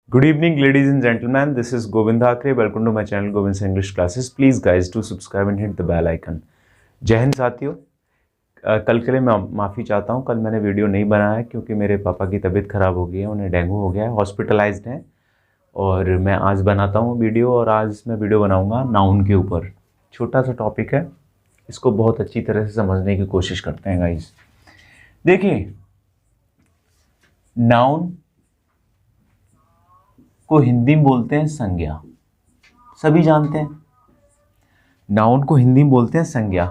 Good evening, ladies and gentlemen. This is Govind Thakre. Welcome to my channel, Govind's English Classes. Please, guys, do subscribe and hit the bell icon. जय हिंद साथियों। कल के लिए मैं माफ़ी चाहता हूँ। कल मैंने वीडियो नहीं बनाया क्योंकि मेरे पापा की तबीयत ख़राब हो गई है, उन्हें डेंगू हो गया है, हॉस्पिटलाइज्ड हैं। और मैं आज बनाता हूँ वीडियो, और आज मैं वीडियो बनाऊँगा नाउन के ऊपर। छोटा सा टॉपिक है, इसको बहुत अच्छी तरह से समझने की कोशिश करते हैं गाइस। देखिए, नाउन को हिंदी में बोलते हैं संज्ञा, सभी जानते हैं। नाउन को हिंदी में बोलते हैं संज्ञा।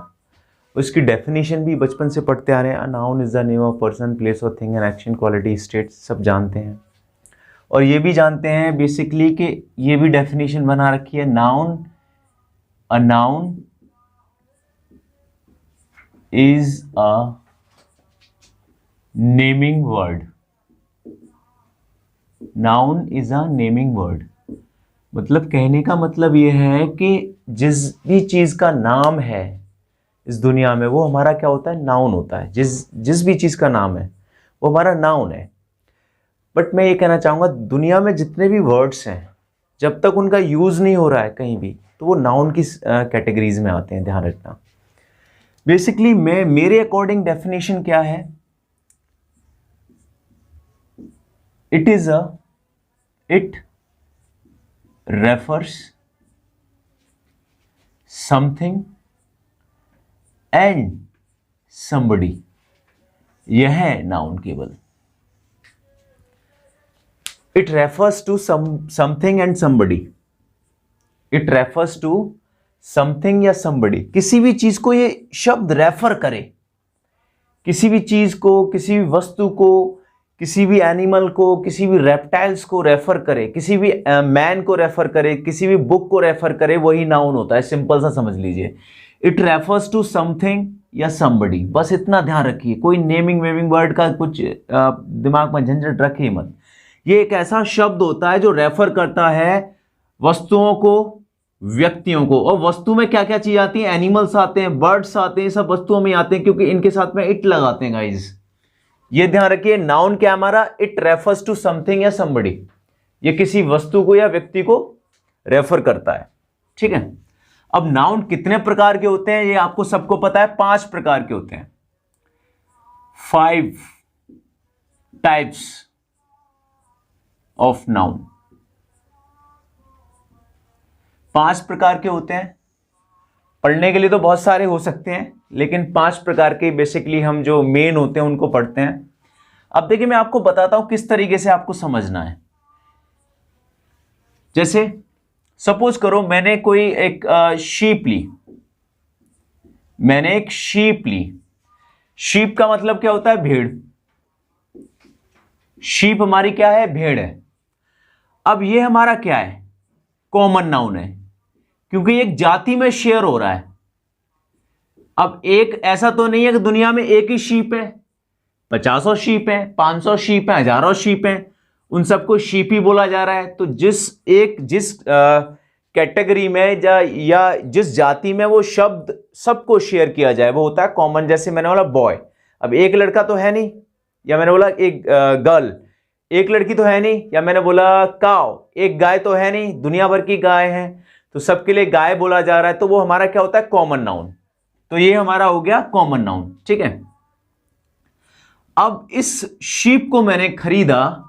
उसकी डेफिनेशन भी बचपन से पढ़ते आ रहे हैं। Noun is the name of person, place और thing and action, quality, state, सब जानते हैं। और ये भी जानते हैं बेसिकली कि ये भी डेफिनेशन बना रखी है, a noun is a naming word. Noun is a naming word, मतलब कहने का मतलब यह है कि जिस भी चीज का नाम है इस दुनिया में, वो हमारा क्या होता है, नाउन होता है। जिस भी चीज का नाम है वो हमारा नाउन है। बट मैं ये कहना चाहूंगा, दुनिया में जितने भी वर्ड्स हैं, जब तक उनका यूज नहीं हो रहा है कहीं भी, तो वो नाउन की कैटेगरीज में आते हैं, ध्यान रखना। बेसिकली मेरे अकॉर्डिंग डेफिनेशन क्या है, it refers something and somebody। यह है नाउन केवल। It refers to something and somebody। It refers to something या somebody। किसी भी चीज को ये शब्द रेफर करे, किसी भी चीज को, किसी भी वस्तु को, किसी भी एनिमल को, किसी भी रेप्टाइल्स को रेफर करे, किसी भी मैन को रेफर करे, किसी भी बुक को रेफर करे, वही नाउन होता है। सिंपल सा समझ लीजिए, इट रेफर्स टू समथिंग या समबडी। बस इतना ध्यान रखिए, कोई नेमिंग वेमिंग वर्ड का कुछ दिमाग में झंझट रखिए मत। ये एक ऐसा शब्द होता है जो रेफर करता है वस्तुओं को, व्यक्तियों को। और वस्तु में क्या क्या चीज आती है, एनिमल्स आते हैं, बर्ड्स आते हैं, सब वस्तुओं में आते हैं, क्योंकि इनके साथ में इट लगाते हैं गाइज। ये ध्यान रखिए, नाउन क्या हमारा, इट रेफर्स टू समथिंग या समबडी। ये किसी वस्तु को या व्यक्ति को रेफर करता है, ठीक है। अब नाउन कितने प्रकार के होते हैं ये आपको सबको पता है, 5 प्रकार के होते हैं। 5 टाइप्स ऑफ नाउन, 5 प्रकार के होते हैं। पढ़ने के लिए तो बहुत सारे हो सकते हैं, लेकिन 5 प्रकार के बेसिकली हम जो मेन होते हैं उनको पढ़ते हैं। अब देखिए, मैं आपको बताता हूं किस तरीके से आपको समझना है। जैसे सपोज करो मैंने कोई एक शीप ली, मैंने एक शीप ली। शीप का मतलब क्या होता है, भेड़। शीप हमारी क्या है, भेड़ है। अब ये हमारा क्या है, कॉमन नाउन है, क्योंकि एक जाति में शेयर हो रहा है। अब एक ऐसा तो नहीं है कि दुनिया में एक ही शीप है, 50 शीप है, 500 शीप है, हजारों शीप है, उन सबको शीप ही बोला जा रहा है। तो जिस कैटेगरी में या जिस जाति में वो शब्द सबको शेयर किया जाए, वो होता है कॉमन। जैसे मैंने बोला बॉय, अब एक लड़का तो है नहीं, या मैंने बोला एक गर्ल, एक लड़की तो है नहीं, या मैंने बोला काव, एक गाय तो है नहीं, दुनिया भर की गाय है, तो सबके लिए गाय बोला जा रहा है, तो वो हमारा क्या होता है, कॉमन नाउन। तो ये हमारा हो गया कॉमन नाउन, ठीक है। अब इस शीप को मैंने खरीदा,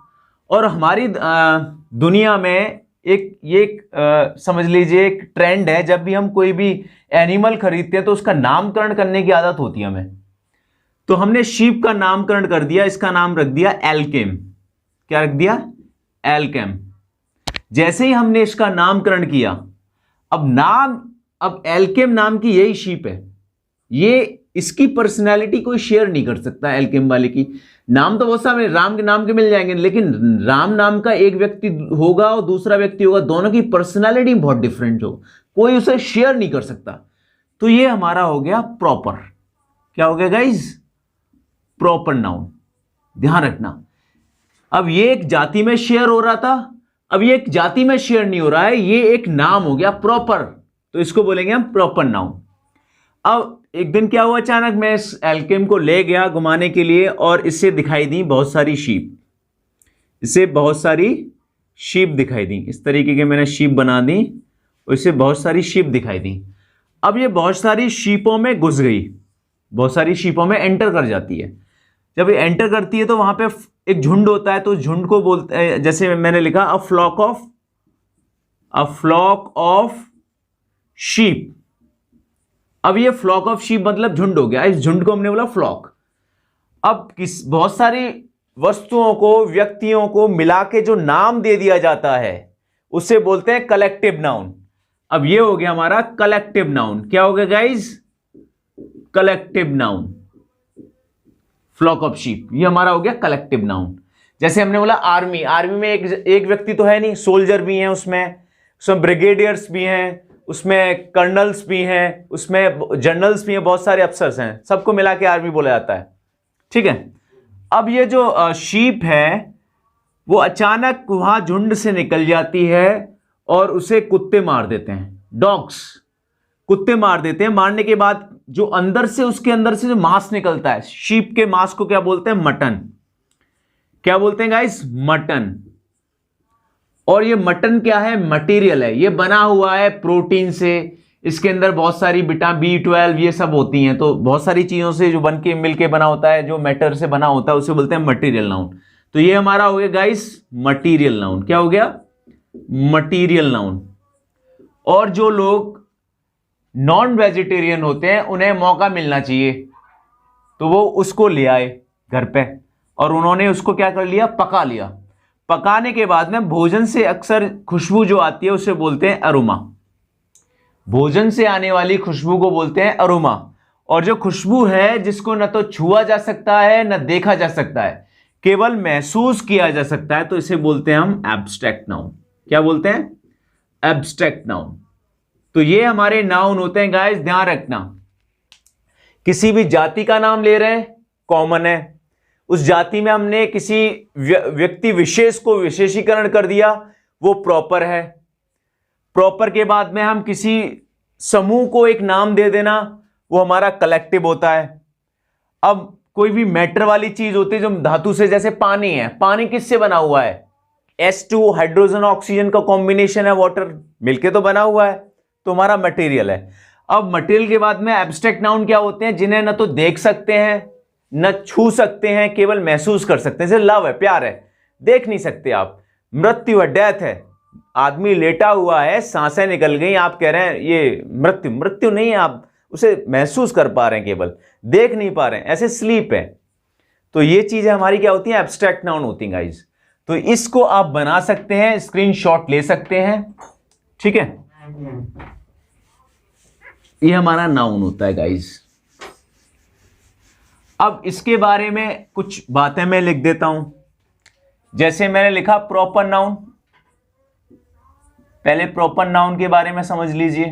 और हमारी दुनिया में समझ लीजिए एक ट्रेंड है, जब भी हम कोई भी एनिमल खरीदते हैं तो उसका नामकरण करने की आदत होती है हमें। तो हमने शीप का नामकरण कर दिया, इसका नाम रख दिया एल्केम। क्या रख दिया, एल्केम। जैसे ही हमने इसका नामकरण किया, अब एल्केम नाम की यही शीप है, ये इसकी पर्सनैलिटी कोई शेयर नहीं कर सकता एल्केम वाले की। नाम तो बहुत सारे राम के नाम के मिल जाएंगे, लेकिन राम नाम का एक व्यक्ति होगा और दूसरा व्यक्ति होगा, दोनों की पर्सनैलिटी बहुत डिफरेंट हो, कोई उसे शेयर नहीं कर सकता। तो ये हमारा हो गया प्रॉपर। क्या हो गया गाइज, प्रॉपर नाउन। ध्यान रखना, अब ये एक जाति में शेयर हो रहा था, अब ये एक जाति में शेयर नहीं हो रहा है, ये एक नाम हो गया प्रॉपर, तो इसको बोलेंगे हम प्रॉपर नाउन। अब एक दिन क्या हुआ, अचानक मैं इस एल्केम को ले गया घुमाने के लिए, और इससे दिखाई दी बहुत सारी शीप, इससे बहुत सारी शीप दिखाई दी, इस तरीके के मैंने शीप बना दी, उससे बहुत सारी शीप दिखाई दी। अब ये बहुत सारी शीपों में घुस गई, बहुत सारी शीपों में एंटर कर जाती है। जब ये एंटर करती है तो वहां पे एक झुंड होता है, तो झुंड को बोलते हैं, जैसे मैंने लिखा अ फ्लॉक ऑफ शीप। अब ये फ्लॉक ऑफ शीप मतलब झुंड हो गया, इस झुंड को हमने बोला फ्लॉक। अब बहुत सारी वस्तुओं को, व्यक्तियों को मिला के जो नाम दे दिया जाता है उसे बोलते हैं कलेक्टिव नाउन। अब ये हो गया हमारा कलेक्टिव नाउन। क्या हो गया guys? Collective noun. Flock of sheep ये हमारा हो गया कलेक्टिव नाउन। जैसे हमने बोला आर्मी, आर्मी में एक व्यक्ति तो है नहीं, सोल्जर भी हैं उसमें ब्रिगेडियर्स भी हैं, उसमें कर्नल्स भी हैं, उसमें जनरल्स भी हैं, बहुत सारे अफसर्स हैं, सबको मिला के आर्मी बोला जाता है। ठीक है। अब ये जो शीप है वो अचानक वहां झुंड से निकल जाती है और उसे कुत्ते मार देते हैं, डॉग्स, कुत्ते मार देते हैं। मारने के बाद जो अंदर से, उसके अंदर से जो मांस निकलता है, शीप के मांस को क्या बोलते हैं? मटन। क्या बोलते हैं गाइस? मटन। और ये मटन क्या है? मटेरियल है, ये बना हुआ है प्रोटीन से, इसके अंदर बहुत सारी विटामिन B12 ये सब होती हैं, तो बहुत सारी चीजों से जो बन के मिलके बना होता है, जो मैटर से बना होता है, उसे बोलते हैं मटेरियल नाउन। तो ये हमारा हो गया गाइस मटेरियल नाउन। क्या हो गया? Material noun. और जो लोग नॉन वेजिटेरियन होते हैं उन्हें मौका मिलना चाहिए, तो वो उसको ले आए घर पे और उन्होंने उसको क्या कर लिया? पका लिया। पकाने के बाद में भोजन से अक्सर खुशबू जो आती है उसे बोलते हैं अरोमा। भोजन से आने वाली खुशबू को बोलते हैं अरोमा। और जो खुशबू है जिसको न तो छुआ जा सकता है न देखा जा सकता है, केवल महसूस किया जा सकता है, तो इसे बोलते हैं हम एब्स्ट्रैक्ट नाउन। क्या बोलते हैं? Abstract noun. तो ये हमारे नाउन होते हैं गाइस, ध्यान रखना। किसी भी जाति का नाम ले रहे हैं, कॉमन है, उस जाति में हमने किसी व्यक्ति विशेष को विशेषीकरण कर दिया, वो प्रॉपर है। प्रॉपर के बाद में हम किसी समूह को एक नाम दे देना, वो हमारा कलेक्टिव होता है। अब कोई भी मैटर वाली चीज होती है जो धातु से, जैसे पानी है, पानी किससे बना हुआ है? H2 हाइड्रोजन ऑक्सीजन का कॉम्बिनेशन है, वाटर मिलके तो बना हुआ है, तो हमारा मटेरियल है। अब मटेरियल के बाद में एब्स्ट्रैक्ट नाउन क्या होते हैं? जिन्हें न तो देख सकते हैं न छू सकते हैं, केवल महसूस कर सकते हैं। जैसे लव है, प्यार है, देख नहीं सकते आप। मृत्यु है, डेथ है, आदमी लेटा हुआ है, सांसें निकल गई, आप कह रहे हैं ये मृत्यु, मृत्यु नहीं है, आप उसे महसूस कर पा रहे हैं, केवल देख नहीं पा रहे हैं। ऐसे स्लीप है। तो ये चीजें हमारी क्या होती हैं? एब्स्ट्रैक्ट नाउन होती हैं गाइस। तो इसको आप बना सकते हैं, स्क्रीनशॉट ले सकते हैं। ठीक है, ये हमारा नाउन होता है गाइस। अब इसके बारे में कुछ बातें मैं लिख देता हूं। जैसे मैंने लिखा प्रॉपर नाउन, पहले प्रॉपर नाउन के बारे में समझ लीजिए।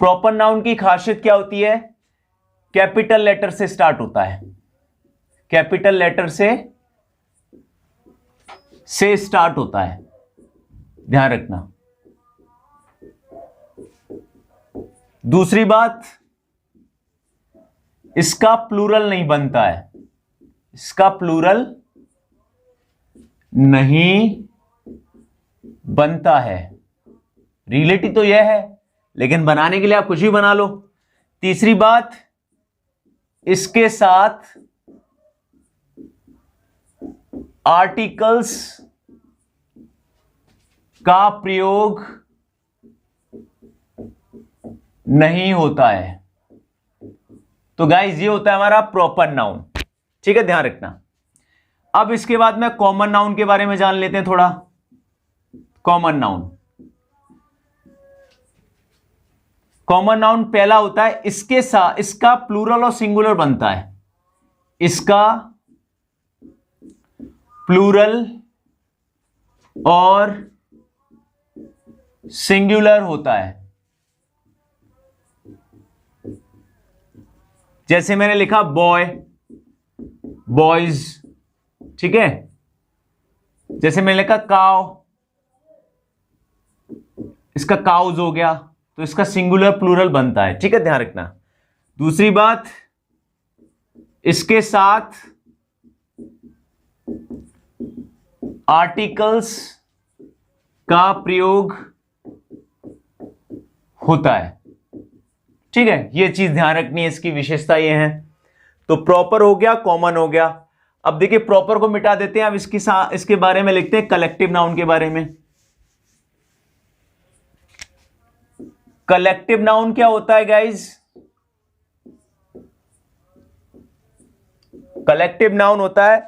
प्रॉपर नाउन की खासियत क्या होती है? कैपिटल लेटर से स्टार्ट होता है, कैपिटल लेटर से स्टार्ट होता है, ध्यान रखना। दूसरी बात, इसका प्लूरल नहीं बनता है, इसका प्लूरल नहीं बनता है। रिलेटिव तो यह है, लेकिन बनाने के लिए आप कुछ भी बना लो। तीसरी बात, इसके साथ आर्टिकल्स का प्रयोग नहीं होता है। तो गाइस ये होता है हमारा प्रॉपर नाउन। ठीक है, ध्यान रखना। अब इसके बाद में कॉमन नाउन के बारे में जान लेते हैं थोड़ा। कॉमन नाउन, कॉमन नाउन पहला होता है, इसके साथ इसका प्लूरल और सिंगुलर बनता है, इसका प्लूरल और सिंगुलर होता है। जैसे मैंने लिखा बॉय, बॉयज, ठीक है। जैसे मैंने लिखा काव, इसका काउज हो गया, तो इसका सिंगुलर प्लूरल बनता है। ठीक है, ध्यान रखना। दूसरी बात, इसके साथ आर्टिकल्स का प्रयोग होता है। ठीक है, ये चीज ध्यान रखनी है, इसकी विशेषता ये है। तो प्रॉपर हो गया, कॉमन हो गया। अब देखिए प्रॉपर को मिटा देते हैं, अब इसके बारे में लिखते हैं कलेक्टिव नाउन के बारे में। कलेक्टिव नाउन क्या होता है गाइज? कलेक्टिव नाउन होता है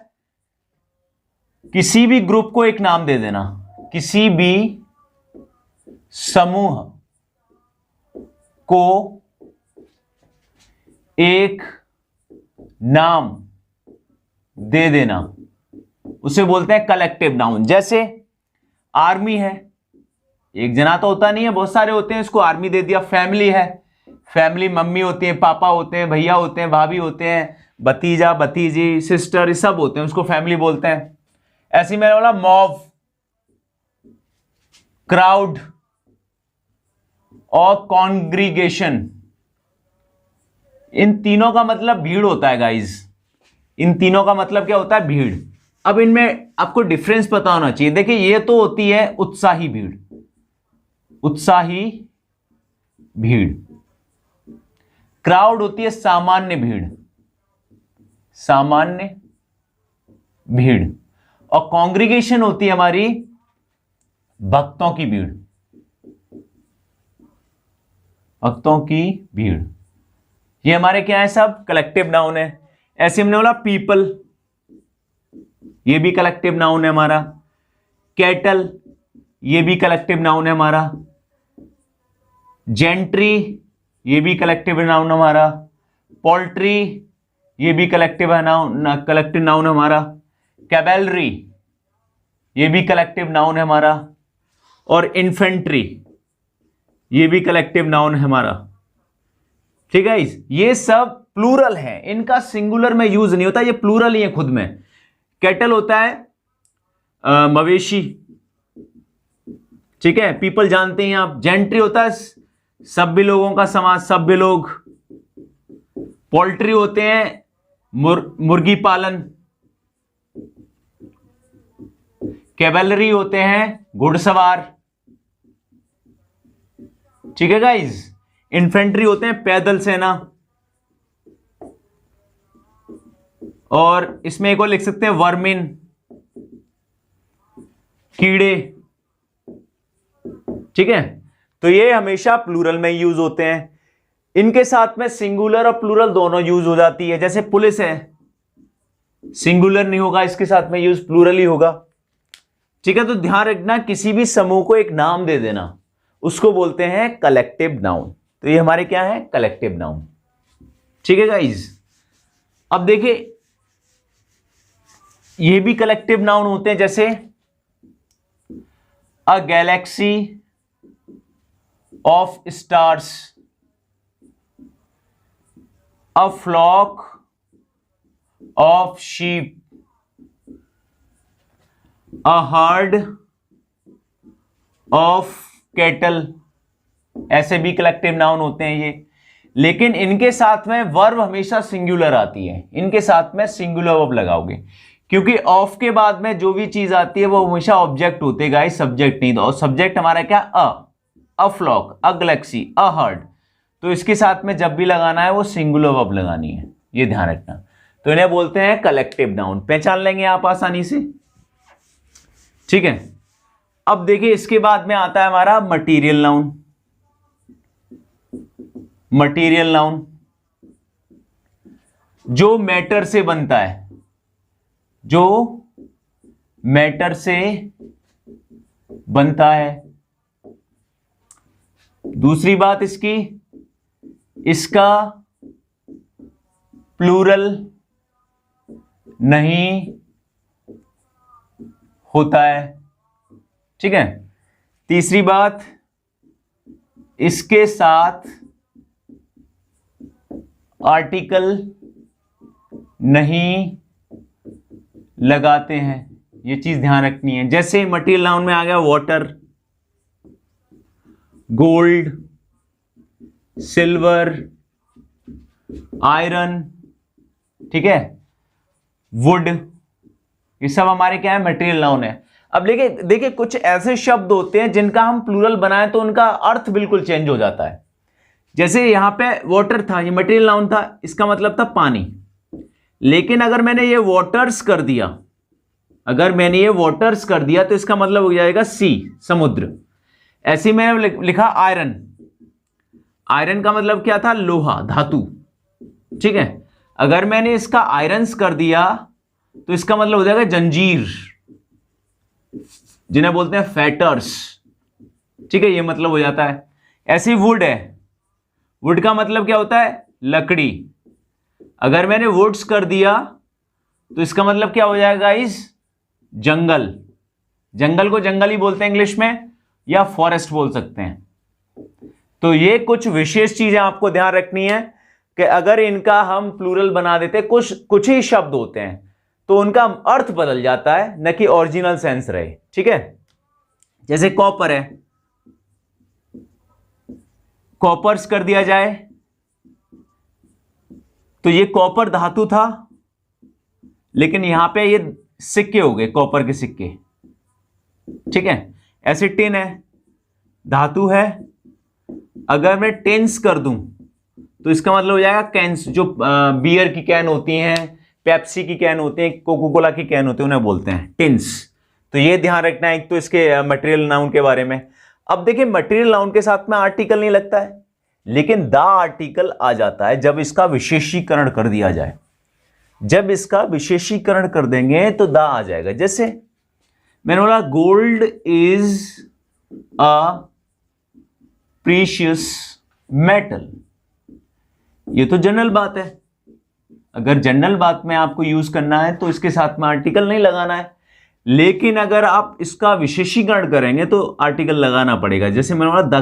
किसी भी ग्रुप को एक नाम दे देना, किसी भी समूह को एक नाम दे देना, उसे बोलते हैं कलेक्टिव नाउन। जैसे आर्मी है, एक जना तो होता नहीं है, बहुत सारे होते हैं, इसको आर्मी दे दिया। फैमिली है, फैमिली मम्मी होती है, पापा होते हैं, भैया होते हैं, भाभी होते हैं, भतीजा भतीजी सिस्टर, ये सब होते हैं, उसको फैमिली बोलते हैं। ऐसे ही मैंने बोला मॉब, क्राउड और कॉन्ग्रीगेशन, इन तीनों का मतलब भीड़ होता है गाइज। इन तीनों का मतलब क्या होता है? भीड़। अब इनमें आपको डिफरेंस पता होना चाहिए। देखिए ये तो होती है उत्साही भीड़, उत्साही भीड़। क्राउड होती है सामान्य भीड़, सामान्य भीड़। और कॉन्ग्रीगेशन होती है हमारी भक्तों की भीड़, भक्तों की भीड़। ये हमारे क्या है? सब कलेक्टिव नाउन है। ऐसे हमने बोला पीपल, ये भी कलेक्टिव नाउन है हमारा। कैटल, ये भी कलेक्टिव नाउन है हमारा। जेंट्री, ये भी कलेक्टिव नाउन हमारा। पोल्ट्री, ये भी कलेक्टिव नाउन, कलेक्टिव नाउन हमारा। कैवेलरी, ये भी कलेक्टिव नाउन है हमारा। और इन्फेंट्री, ये भी कलेक्टिव नाउन है हमारा। ठीक है, ये सब प्लूरल है, इनका सिंगुलर में यूज नहीं होता, ये प्लूरल ही है खुद में। कैटल होता है मवेशी, ठीक है, पीपल जानते हैं आप। जेंट्री होता है सभ्य लोगों का समाज, सभ्य लोग। पोल्ट्री होते हैं मुर्गी पालन। कैवेलरी होते हैं घुड़सवार। ठीक है गाइज। इन्फेंट्री होते हैं पैदल सेना। और इसमें एक और लिख सकते हैं वर्मिन, कीड़े। ठीक है, तो ये हमेशा प्लूरल में यूज होते हैं। इनके साथ में सिंगुलर और प्लूरल दोनों यूज हो जाती है। जैसे पुलिस है, सिंगुलर नहीं होगा, इसके साथ में यूज प्लूरल ही होगा। ठीक है, तो ध्यान रखना, किसी भी समूह को एक नाम दे देना, उसको बोलते हैं कलेक्टिव नाउन। तो ये हमारे क्या है? Collective noun. ठीक है गाइज। अब देखिए ये भी कलेक्टिव नाउन होते हैं, जैसे a galaxy of stars, a flock of sheep, a herd of cattle. ऐसे भी कलेक्टिव नाउन होते हैं ये, लेकिन इनके साथ में वर्ब हमेशा सिंगुलर आती है। इनके साथ में सिंगुलर वर्ब लगाओगे, क्योंकि ऑफ के बाद में जो भी चीज आती है वो हमेशा ऑब्जेक्ट होते हैं, सब्जेक्ट नहीं। और सब्जेक्ट हमारा क्या? A flock, a galaxy, a herd. तो इसके साथ में जब भी लगाना है वो सिंगुलर वर्ब लगानी है, ये ध्यान रखना। तो इन्हें बोलते हैं कलेक्टिव नाउन। पहचान लेंगे आप आसानी से। ठीक है, अब देखिए इसके बाद में आता है हमारा मटीरियल नाउन। मटीरियल नाउन जो मैटर से बनता है, जो मैटर से बनता है। दूसरी बात इसकी, इसका प्लूरल नहीं होता है। ठीक है, तीसरी बात, इसके साथ आर्टिकल नहीं लगाते हैं। ये चीज ध्यान रखनी है। जैसे मटीरियल नाउन में आ गया वाटर, गोल्ड, सिल्वर, आयरन, ठीक है, वुड, ये सब हमारे क्या है? मटेरियल नाउन है। अब देखिए देखिए कुछ ऐसे शब्द होते हैं जिनका हम प्लूरल बनाएं तो उनका अर्थ बिल्कुल चेंज हो जाता है। जैसे यहां पे वाटर था, ये मटेरियल नाउन था, इसका मतलब था पानी। लेकिन अगर मैंने ये वाटर्स कर दिया, अगर मैंने ये वाटर्स कर दिया तो इसका मतलब हो जाएगा सी, समुद्र। ऐसे ही मैंने लिखा आयरन, आयरन का मतलब क्या था? लोहा, धातु। ठीक है, अगर मैंने इसका आयरन्स कर दिया तो इसका मतलब हो जाएगा जंजीर, जिन्हें बोलते हैं फैटर्स। ठीक है, ये मतलब हो जाता है। ऐसे ही वुड है, वुड का मतलब क्या होता है? लकड़ी। अगर मैंने वुड्स कर दिया तो इसका मतलब क्या हो जाएगा? इस जंगल, जंगल को जंगल ही बोलते हैं इंग्लिश में, या फॉरेस्ट बोल सकते हैं। तो ये कुछ विशेष चीजें आपको ध्यान रखनी है कि अगर इनका हम प्लूरल बना देते, कुछ ही शब्द होते हैं तो उनका अर्थ बदल जाता है, न कि ओरिजिनल सेंस रहे। ठीक है, जैसे कॉपर है, कॉपर्स कर दिया जाए तो ये कॉपर धातु था, लेकिन यहां पे ये सिक्के हो गए, कॉपर के सिक्के। ठीक है, ऐसे टिन है, धातु है, अगर मैं टिन्स कर दूं तो इसका मतलब हो जाएगा कैंस। जो बियर की कैन होती हैं, पेप्सी की कैन होती है, कोको कोला की कैन होती है, उन्हें बोलते हैं टिन्स। तो ये ध्यान रखना है एक तो इसके मटेरियल नाउन के बारे में। अब देखिए मटेरियल नाउन के साथ में आर्टिकल नहीं लगता है, लेकिन द आर्टिकल आ जाता है जब इसका विशेषीकरण कर दिया जाए। जब इसका विशेषीकरण कर देंगे तो द आ जाएगा। जैसे मैंने बोला gold is a precious metal, ये तो जनरल बात है। अगर जनरल बात में आपको यूज करना है तो इसके साथ में आर्टिकल नहीं लगाना है, लेकिन अगर आप इसका विशेषीकरण करेंगे तो आर्टिकल लगाना पड़ेगा। जैसे मैंने बोला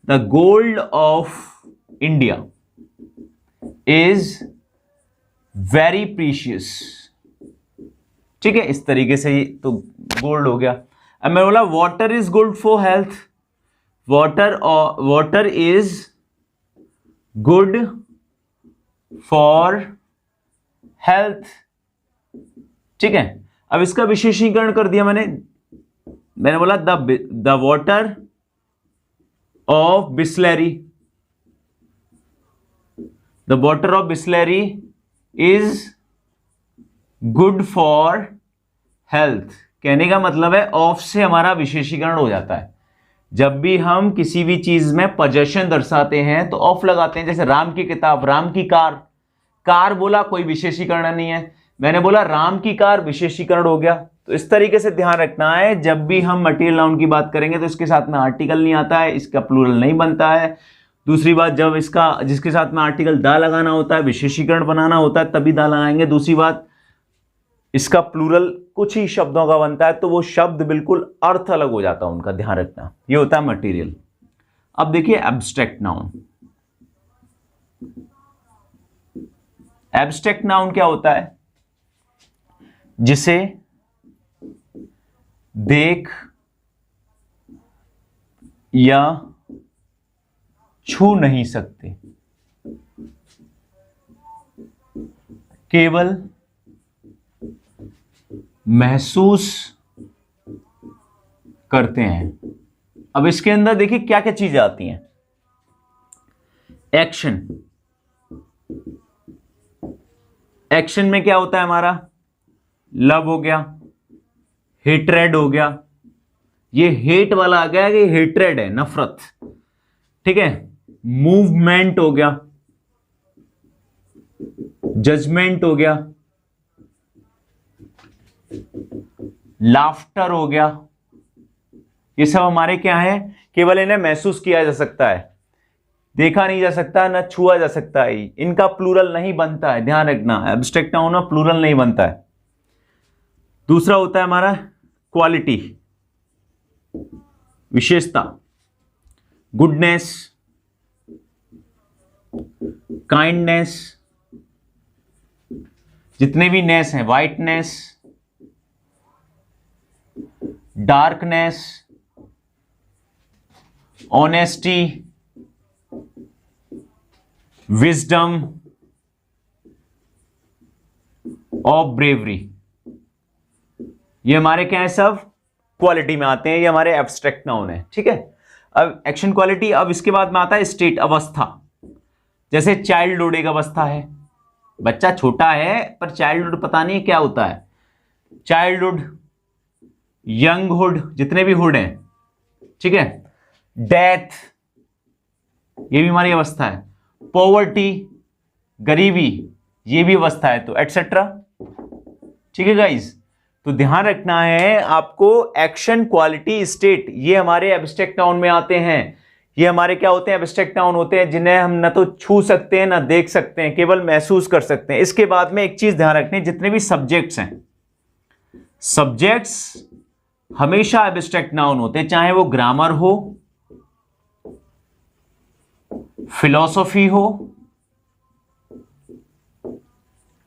the gold of India is very precious. ठीक है, इस तरीके से ही तो गोल्ड हो गया। अब मैं बोला water is good for health, water is good for health. ठीक है, अब इसका विशेषीकरण कर दिया मैंने बोला the water of Bisleri, the water of Bisleri is good for health. कहने का मतलब है ऑफ से हमारा विशेषीकरण हो जाता है। जब भी हम किसी भी चीज में पोजेशन दर्शाते हैं तो ऑफ लगाते हैं। जैसे राम की किताब, राम की कार, कार बोला कोई विशेषीकरण नहीं है, मैंने बोला राम की कार, विशेषीकरण हो गया। तो इस तरीके से ध्यान रखना है, जब भी हम मटेरियल नाउन की बात करेंगे तो इसके साथ में आर्टिकल नहीं आता है, इसका प्लूरल नहीं बनता है। दूसरी बात, जब इसका जिसके साथ में आर्टिकल दा लगाना होता है, विशेषीकरण बनाना होता है, तभी दा लगाएंगे। दूसरी बात, इसका प्लूरल कुछ ही शब्दों का बनता है तो वो शब्द बिल्कुल अर्थ अलग हो जाता है उनका, ध्यान रखना। ये होता है मटेरियल। अब देखिए एब्स्ट्रैक्ट नाउन। एब्स्ट्रैक्ट नाउन क्या होता है? जिसे देख या छू नहीं सकते, केवल महसूस करते हैं। अब इसके अंदर देखिए क्या क्या चीजें आती हैं। एक्शन, एक्शन में क्या होता है हमारा? लव हो गया, हेट्रेड हो गया। ये हेट वाला आ गया कि हेट्रेड है, नफरत। ठीक है, मूवमेंट हो गया, जजमेंट हो गया, लाफ्टर हो गया। ये सब हमारे क्या है? केवल इन्हें महसूस किया जा सकता है, देखा नहीं जा सकता, ना छुआ जा सकता है। इनका प्लूरल नहीं बनता है, ध्यान रखना। एब्स्ट्रैक्ट नाउन में प्लूरल नहीं बनता है। दूसरा होता है हमारा क्वालिटी, विशेषता, गुडनेस, काइंडनेस, जितने भी नेस हैं, वाइटनेस, डार्कनेस, ऑनेस्टी, विजडम और ब्रेवरी। ये हमारे क्या है, सब क्वालिटी में आते हैं, ये हमारे एब्स्ट्रैक्ट नाउन है। ठीक है, अब एक्शन क्वालिटी, अब इसके बाद में आता है स्टेट, अवस्था। जैसे चाइल्डहुड एक अवस्था है, बच्चा छोटा है पर चाइल्डहुड पता नहीं क्या होता है। चाइल्डहुड, यंगहुड, जितने भी हुड हैं, ठीक है, डेथ, ये भी हमारी अवस्था है। पॉवर्टी, गरीबी, ये भी अवस्था है, तो एटसेट्रा। ठीक है गाइस, तो ध्यान रखना है आपको, एक्शन, क्वालिटी, स्टेट, ये हमारे एब्स्ट्रैक्ट नाउन में आते हैं। ये हमारे क्या होते हैं, एब्स्ट्रैक्ट नाउन होते हैं, जिन्हें हम ना तो छू सकते हैं ना देख सकते हैं, केवल महसूस कर सकते हैं। इसके बाद में एक चीज ध्यान रखनी, जितने भी सब्जेक्ट्स हैं, सब्जेक्ट्स हमेशा एब्स्ट्रैक्ट नाउन होते हैं, चाहे वो ग्रामर हो, फिलॉसफी हो,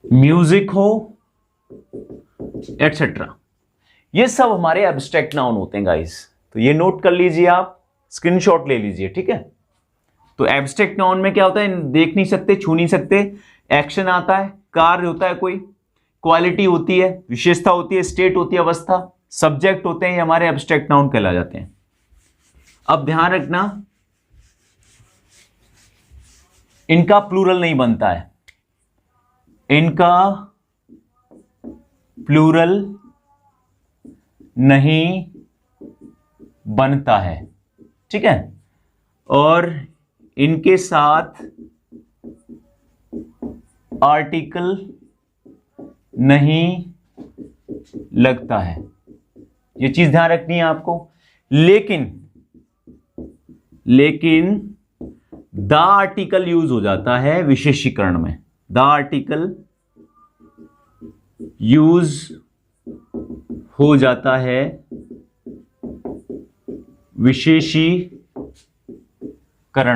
म्यूजिक हो, एटसेट्रा, ये सब हमारे एब्स्ट्रैक्ट नाउन होते हैं गाइस। तो ये नोट कर लीजिए, आप स्क्रीनशॉट ले लीजिए। ठीक है, तो एब्स्ट्रैक्ट नाउन में क्या होता है, देख नहीं सकते, छू नहीं सकते, एक्शन आता है, कार्य होता है कोई, क्वालिटी होती है, विशेषता होती है, स्टेट होती है, अवस्था, सब्जेक्ट होते हैं, ये हमारे एब्स्ट्रैक्ट नाउन कहला जाते हैं। अब ध्यान रखना, इनका प्लूरल नहीं बनता है, इनका प्लूरल नहीं बनता है। ठीक है, और इनके साथ आर्टिकल नहीं लगता है, ये चीज ध्यान रखनी है आपको। लेकिन द आर्टिकल यूज हो जाता है विशेषीकरण में, द आर्टिकल यूज हो जाता है विशेषीकरण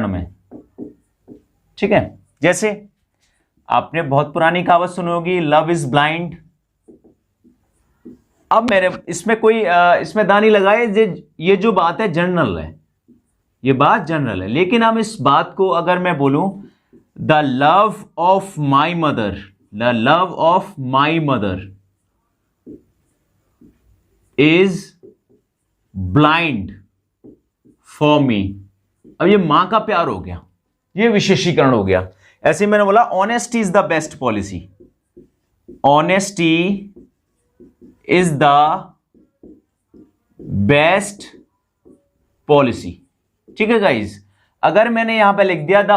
में। ठीक है, जैसे आपने बहुत पुरानी कहावत सुनी होगी, लव इज ब्लाइंड। अब मेरे इसमें कोई इसमें दानी लगाए, ये जो बात है जनरल है, ये बात जनरल है, लेकिन हम इस बात को अगर मैं बोलूं, the love of my mother, the love of my mother is blind for me. अब ये मां का प्यार हो गया, ये विशेषीकरण हो गया। ऐसे मैंने बोला, honesty is the best policy, honesty is the best policy. ठीक है गाइज, अगर मैंने यहां पे लिख दिया द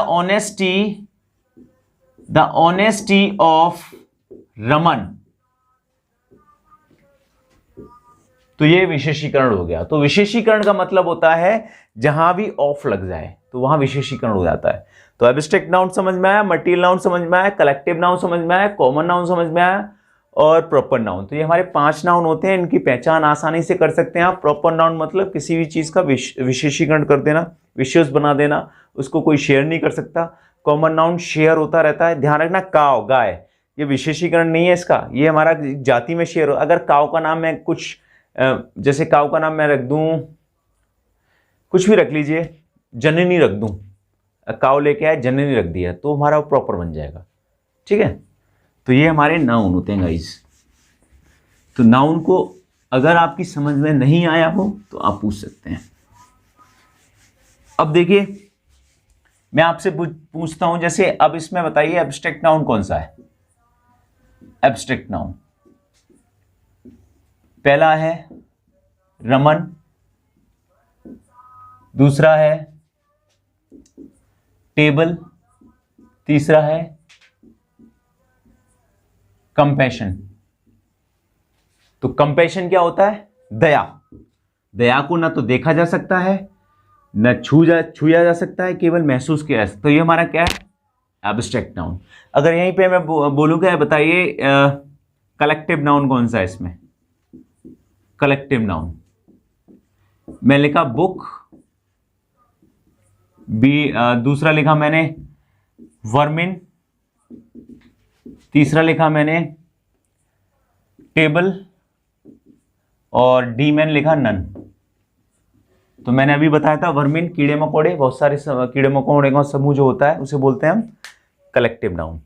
ऑनेस्टी ऑफ रमन, तो ये विशेषीकरण हो गया। तो विशेषीकरण का मतलब होता है जहां भी ऑफ लग जाए तो वहां विशेषीकरण हो जाता है। तो एब्स्ट्रैक्ट नाउन समझ में आया, मटीरियल नाउन समझ में आया, कलेक्टिव नाउन समझ में आया, कॉमन नाउन समझ में आया और प्रॉपर नाउन। तो ये हमारे 5 नाउन होते हैं, इनकी पहचान आसानी से कर सकते हैं आप। प्रॉपर नाउन मतलब किसी भी चीज का विशेषीकरण कर देना, विशेष बना देना, उसको कोई शेयर नहीं कर सकता। कॉमन नाउन शेयर होता रहता है। ध्यान रखना, काव, गाय, ये विशेषीकरण नहीं है इसका, ये हमारा जाति में शेयर हो। अगर काव का नाम मैं कुछ, जैसे काव का नाम मैं रख दूं, कुछ भी रख लीजिए, जननी रख दूं, काव लेके आए जननी रख दिया, तो हमारा प्रॉपर बन जाएगा। ठीक है, तो ये हमारे नाउन होते हैं गाइस। तो नाउन को अगर आपकी समझ में नहीं आया हो तो आप पूछ सकते हैं। अब देखिए, मैं आपसे पूछता हूं, जैसे अब इसमें बताइए एब्स्ट्रैक्ट नाउन कौन सा है। एब्स्ट्रैक्ट नाउन पहला है रमन, दूसरा है टेबल, तीसरा है कंपैशन। तो कंपैशन क्या होता है, दया। दया को ना तो देखा जा सकता है, न छुआ जा सकता है, केवल महसूस किया जा सकता है। तो ये हमारा क्या है, एब्स्ट्रैक्ट नाउन। अगर यहीं पे मैं बोलूंगा, बताइए कलेक्टिव नाउन कौन सा है इसमें। कलेक्टिव नाउन मैं लिखा बुक, दूसरा लिखा मैंने वर्मिन, तीसरा लिखा मैंने टेबल और डी मैंने लिखा नन। तो मैंने अभी बताया था वर्मिन कीड़े मकोड़े, बहुत सारे कीड़े मकोड़े का समूह जो होता है उसे बोलते हैं हम कलेक्टिव नाउन।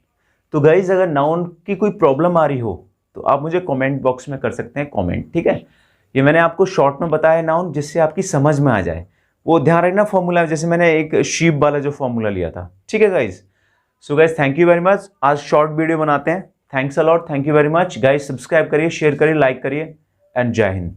तो गाइज, अगर नाउन की कोई प्रॉब्लम आ रही हो तो आप मुझे कमेंट बॉक्स में कर सकते हैं कमेंट, ठीक है। ये मैंने आपको शॉर्ट में बताया नाउन जिससे आपकी समझ में आ जाए। वो ध्यान रखना फॉर्मूला, जैसे मैंने एक शीप वाला जो फॉर्मूला लिया था, ठीक है guys. So guys thank you very much. आज शॉर्ट वीडियो बनाते हैं। Thanks a lot, thank you very much guys. Subscribe करिए, शेयर करिए, लाइक करिए एंड जय हिंद।